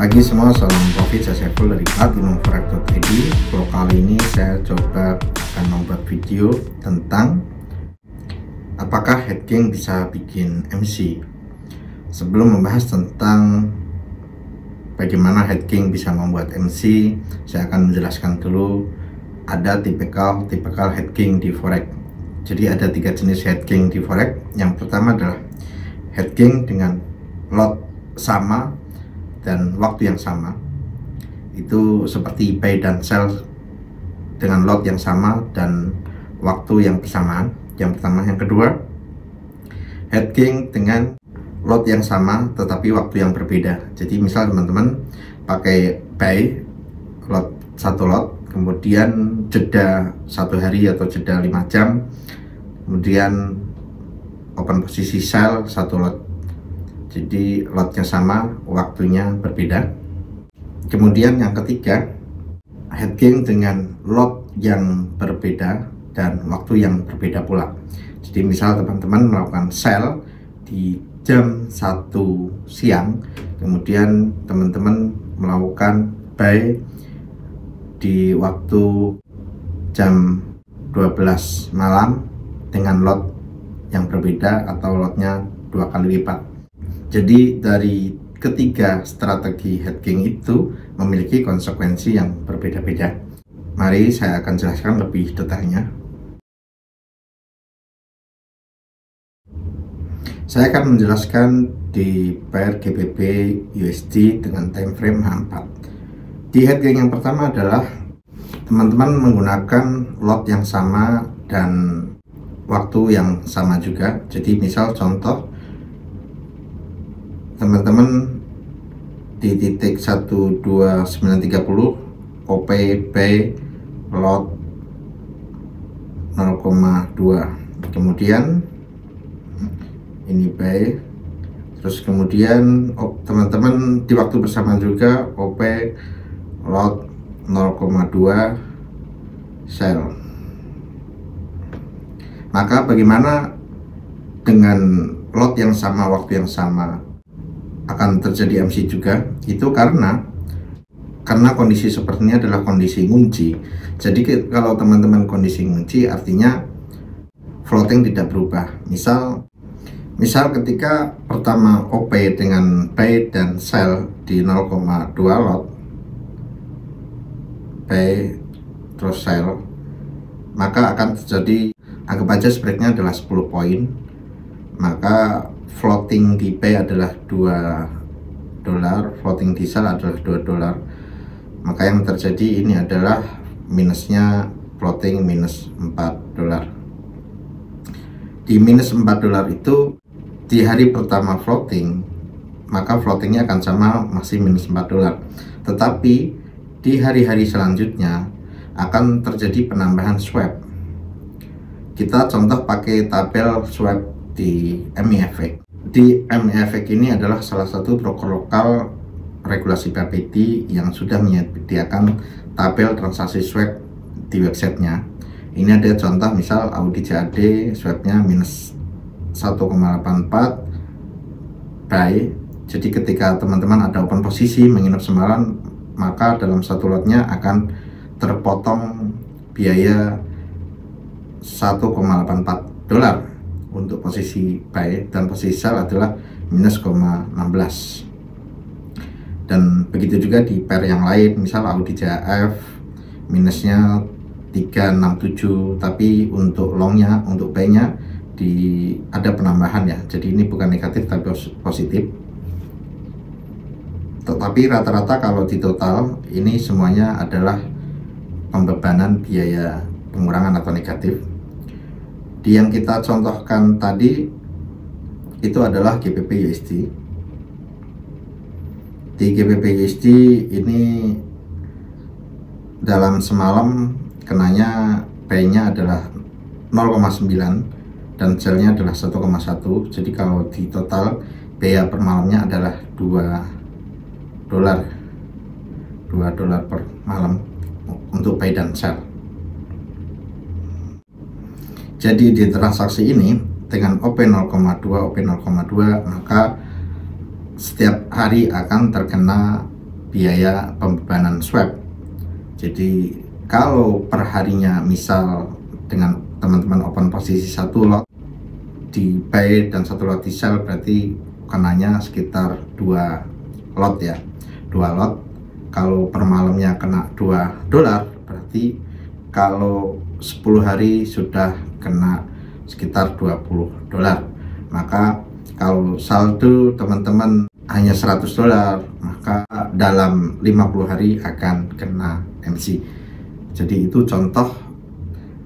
Pagi semua, salam profit, saya Saiful dari platinumforex.id. Kalau kali ini saya coba akan membuat video tentang apakah hedging bisa bikin MC. Sebelum membahas tentang bagaimana hedging bisa membuat MC, saya akan menjelaskan dulu ada tipikal hedging di forex. Jadi ada 3 jenis hedging di forex. Yang pertama adalah hedging dengan lot sama dan waktu yang sama. Itu seperti buy dan sell dengan lot yang sama dan waktu yang bersamaan. Yang pertama. Yang kedua, hedging dengan lot yang sama tetapi waktu yang berbeda. Jadi misal teman-teman pakai buy lot, satu lot, kemudian jeda 1 hari atau jeda 5 jam, kemudian open posisi sell 1 lot. Jadi lotnya sama, waktunya berbeda. Kemudian yang ketiga, hedging dengan lot yang berbeda dan waktu yang berbeda pula. Jadi misal teman-teman melakukan sell di jam 1 siang, kemudian teman-teman melakukan buy di waktu jam 12 malam dengan lot yang berbeda atau lotnya 2 kali lipat. Jadi dari ketiga strategi hedging itu memiliki konsekuensi yang berbeda-beda. Mari saya akan jelaskan lebih detailnya. Saya akan menjelaskan di pair GBP USD dengan time frame H4. Di hedging yang pertama adalah teman-teman menggunakan lot yang sama dan waktu yang sama juga. Jadi misal contoh, teman-teman di titik 12930 OP buy lot 0,2, kemudian ini buy, terus kemudian teman-teman di waktu bersamaan juga OP lot 0,2 sell. Maka bagaimana dengan lot yang sama, waktu yang sama akan terjadi MC juga? Itu karena kondisi seperti ini adalah kondisi ngunci. Jadi kalau teman-teman kondisi ngunci artinya floating tidak berubah. Misal ketika pertama OP dengan buy dan sell di 0,2 lot, buy terus sell, maka akan terjadi, anggap aja spreadnya adalah 10 poin, maka floating di buy adalah $2, floating di sell adalah $2. Maka yang terjadi ini adalah minusnya floating minus $4. Di minus $4 itu di hari pertama floating, maka floatingnya akan sama, masih minus $4. Tetapi di hari-hari selanjutnya akan terjadi penambahan swap. Kita contoh pakai tabel swap di MEFX. Di MEFX ini adalah salah satu broker lokal regulasi BAPT yang sudah menyediakan tabel transaksi swap di websitenya. Ini ada contoh, misal Audi JAD swapnya minus 1,84 buy. Jadi ketika teman-teman ada open posisi menginap semalam, maka dalam satu lotnya akan terpotong biaya $1,84 untuk posisi buy, dan posisi sell adalah minus 0,16. Dan begitu juga di pair yang lain, misal Audi JAF minusnya 367, tapi untuk longnya, untuk buy-nya ada penambahan ya. Jadi ini bukan negatif tapi positif. Tetapi rata-rata kalau di total ini semuanya adalah pembebanan biaya pengurangan atau negatif. Di yang kita contohkan tadi itu adalah GBP USD. Di GBP USD ini dalam semalam kenanya buy-nya adalah 0,9 dan sell-nya adalah 1,1. Jadi kalau di total biaya per malamnya adalah $2 per malam untuk buy dan sell. Jadi di transaksi ini dengan OP 0,2, maka setiap hari akan terkena biaya pembebanan swap. Jadi kalau perharinya misal dengan teman-teman open posisi 1 lot di buy dan 1 lot di sell, berarti kenanya sekitar 2 lot ya, 2 lot. Kalau per malamnya kena $2, berarti kalau 10 hari sudah kena sekitar $20. Maka kalau saldo teman-teman hanya $100, maka dalam 50 hari akan kena MC. Jadi itu contoh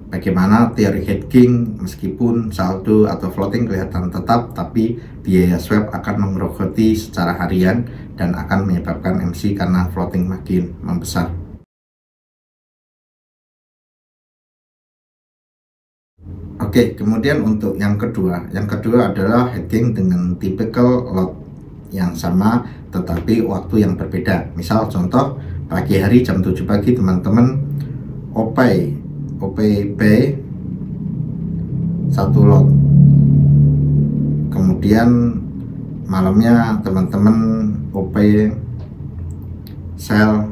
bagaimana teori hedging, meskipun saldo atau floating kelihatan tetap, tapi biaya swap akan menggerogoti secara harian dan akan menyebabkan MC karena floating makin membesar. Oke, kemudian untuk yang kedua adalah hedging dengan tipikal lot yang sama tetapi waktu yang berbeda. Misal contoh pagi hari jam 7 pagi teman-teman OP buy 1 lot, kemudian malamnya teman-teman OP sell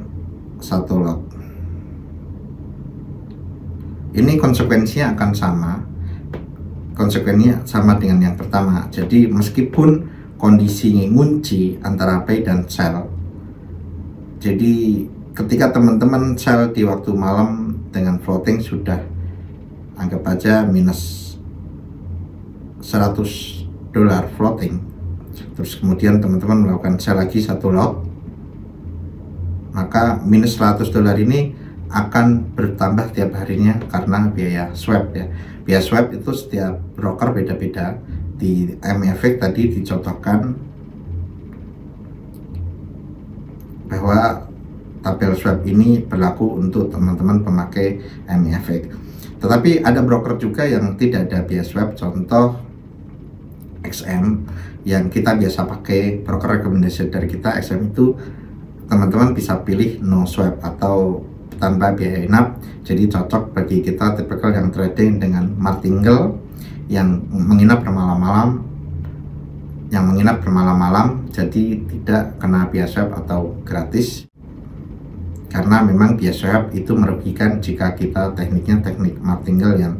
1 lot. Ini konsekuensinya akan sama dengan yang pertama. Jadi meskipun kondisi ngunci antara buy dan sell, jadi ketika teman-teman sell di waktu malam dengan floating sudah anggap aja minus $100 floating, terus kemudian teman-teman melakukan sell lagi 1 lot, maka minus $100 ini akan bertambah tiap harinya karena biaya swap ya. Biaya swap itu setiap broker beda-beda. Di MEFX tadi dicontohkan bahwa tabel swap ini berlaku untuk teman-teman pemakai MEFX. Tetapi ada broker juga yang tidak ada biaya swap, contoh XM yang kita biasa pakai. Broker rekomendasi dari kita XM itu teman-teman bisa pilih no swap atau tanpa biaya inap. Jadi cocok bagi kita tipikal yang trading dengan martingale yang menginap bermalam-malam, jadi tidak kena biaya swap atau gratis, karena memang biaya swap itu merugikan jika kita tekniknya teknik martingale yang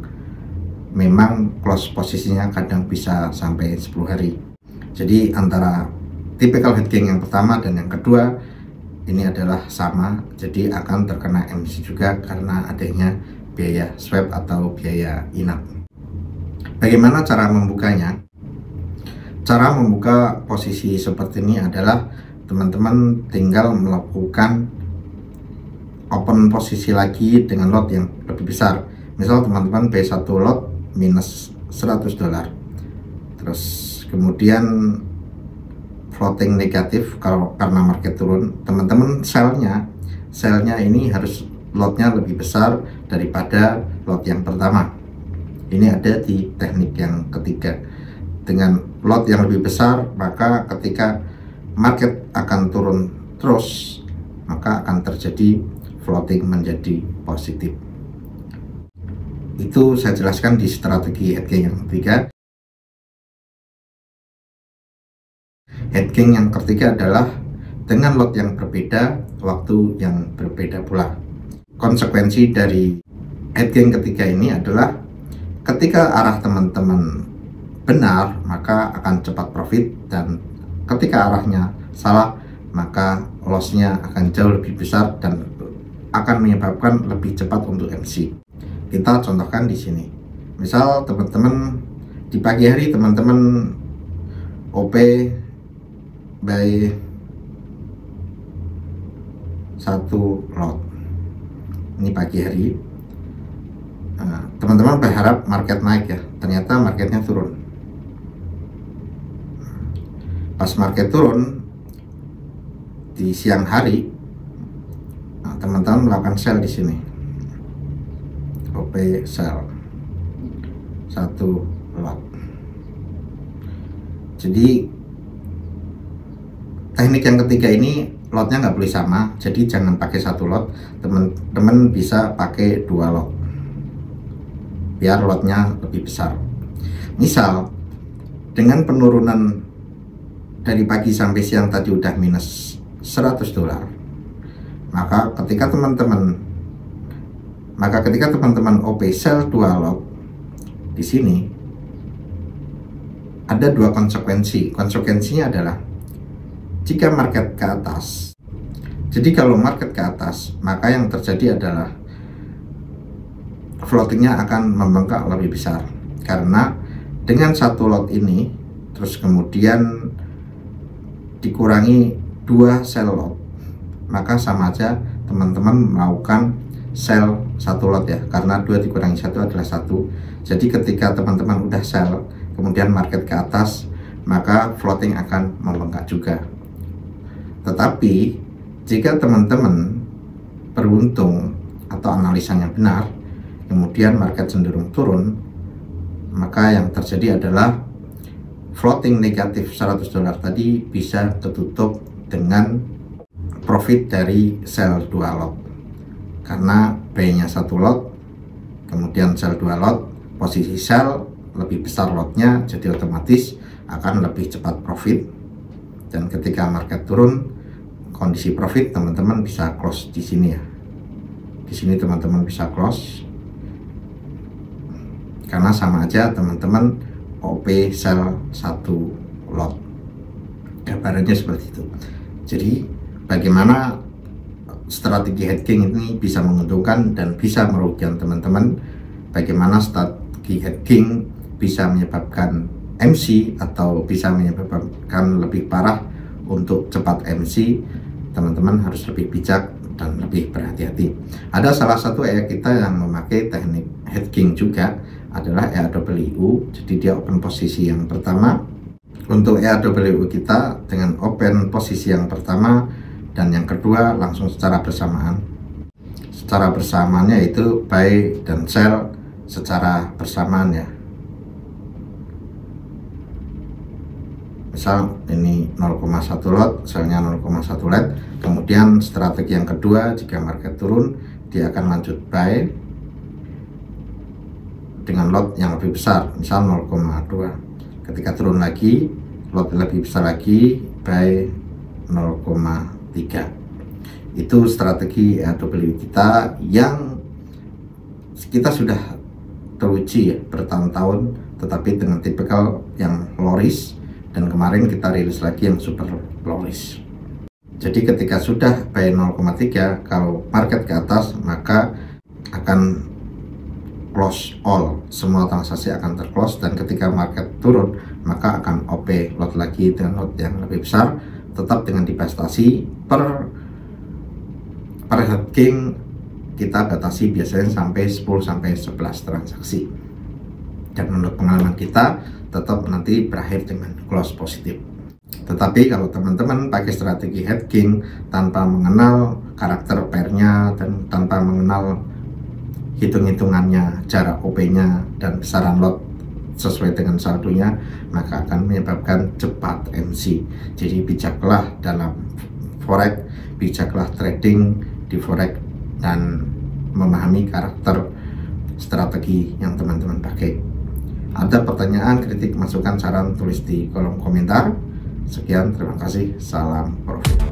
memang close posisinya kadang bisa sampai 10 hari. Jadi antara tipikal hedging yang pertama dan yang kedua ini adalah sama, jadi akan terkena MC juga karena adanya biaya swap atau biaya inap. Bagaimana cara membukanya? Cara membuka posisi seperti ini adalah teman-teman tinggal melakukan open posisi lagi dengan lot yang lebih besar. Misal teman-teman buy 1 lot minus $100, terus kemudian floating negatif karena market turun, teman-teman sellnya ini harus lotnya lebih besar daripada lot yang pertama. Ini ada di teknik yang ketiga. Dengan lot yang lebih besar, maka ketika market akan turun terus, maka akan terjadi floating menjadi positif. Itu saya jelaskan di strategi hedging yang ketiga. Hedging yang ketiga adalah dengan lot yang berbeda, waktu yang berbeda pula. Konsekuensi dari hedging ketiga ini adalah ketika arah teman-teman benar, maka akan cepat profit, dan ketika arahnya salah, maka lossnya akan jauh lebih besar dan akan menyebabkan lebih cepat untuk MC. Kita contohkan di sini. Misal teman-teman di pagi hari teman-teman OP buy 1 lot. Ini pagi hari. Teman-teman berharap market naik ya, ternyata marketnya turun. Pas market turun di siang hari, teman-teman melakukan sell di sini. OP sell 1 lot. Jadi teknik yang ketiga ini lotnya nggak boleh sama, jadi jangan pakai 1 lot, teman-teman bisa pakai 2 lot biar lotnya lebih besar. Misal dengan penurunan dari pagi sampai siang tadi udah minus $100, Maka ketika teman-teman OP sell 2 lot di sini, ada 2 konsekuensi. Konsekuensinya adalah jika market ke atas, jadi kalau market ke atas, maka yang terjadi adalah floatingnya akan membengkak lebih besar, karena dengan 1 lot ini terus kemudian dikurangi 2 sell lot, maka sama aja teman-teman melakukan sell 1 lot ya, karena 2 dikurangi 1 adalah 1. Jadi ketika teman-teman udah sell kemudian market ke atas, maka floating akan membengkak juga. Tetapi jika teman-teman beruntung atau analisanya benar, kemudian market cenderung turun, maka yang terjadi adalah floating negatif $100 tadi bisa ketutup dengan profit dari sell 2 lot, karena buy-nya 1 lot kemudian sell 2 lot, posisi sell lebih besar lotnya, jadi otomatis akan lebih cepat profit. Dan ketika market turun, kondisi profit teman-teman bisa close di sini ya, di sini teman-teman bisa close, karena sama aja teman-teman OP sell 1 lot, gambarannya seperti itu. Jadi bagaimana strategi hedging ini bisa menguntungkan dan bisa merugikan teman-teman, bagaimana strategi hedging bisa menyebabkan MC atau bisa menyebabkan lebih parah untuk cepat MC, teman-teman harus lebih bijak dan lebih berhati-hati. Ada salah satu EA kita yang memakai teknik hedging juga, adalah EAWU. Jadi dia open posisi yang pertama. Untuk EAWU kita dengan open posisi yang pertama dan yang kedua langsung secara bersamaan. Secara bersamaannya itu buy dan sell secara bersamaan ya. Misal ini 0,1 lot, sellnya 0,1 lot. Kemudian strategi yang kedua, jika market turun, dia akan lanjut buy dengan lot yang lebih besar, misal 0,2. Ketika turun lagi, lot lebih besar lagi, buy 0,3. Itu strategi EAWU kita yang kita sudah teruji ya bertahun-tahun, tetapi dengan tipikal yang low risk, dan kemarin kita rilis lagi yang super low risk. Jadi ketika sudah buy 0,3, kalau market ke atas maka akan close all, semua transaksi akan terclose, dan ketika market turun maka akan OP lot lagi dengan lot yang lebih besar, tetap dengan divestasi per hedging kita batasi biasanya sampai 10-11 transaksi, dan menurut pengalaman kita tetap nanti berakhir dengan close positif. Tetapi kalau teman-teman pakai strategi hedging tanpa mengenal karakter pairnya dan tanpa mengenal hitung-hitungannya, jarak OP-nya dan besaran lot sesuai dengan saldonya, maka akan menyebabkan cepat MC. Jadi bijaklah dalam forex, bijaklah trading di forex, dan memahami karakter strategi yang teman-teman pakai. Ada pertanyaan, kritik, masukan, saran, tulis di kolom komentar. Sekian, terima kasih, salam profit.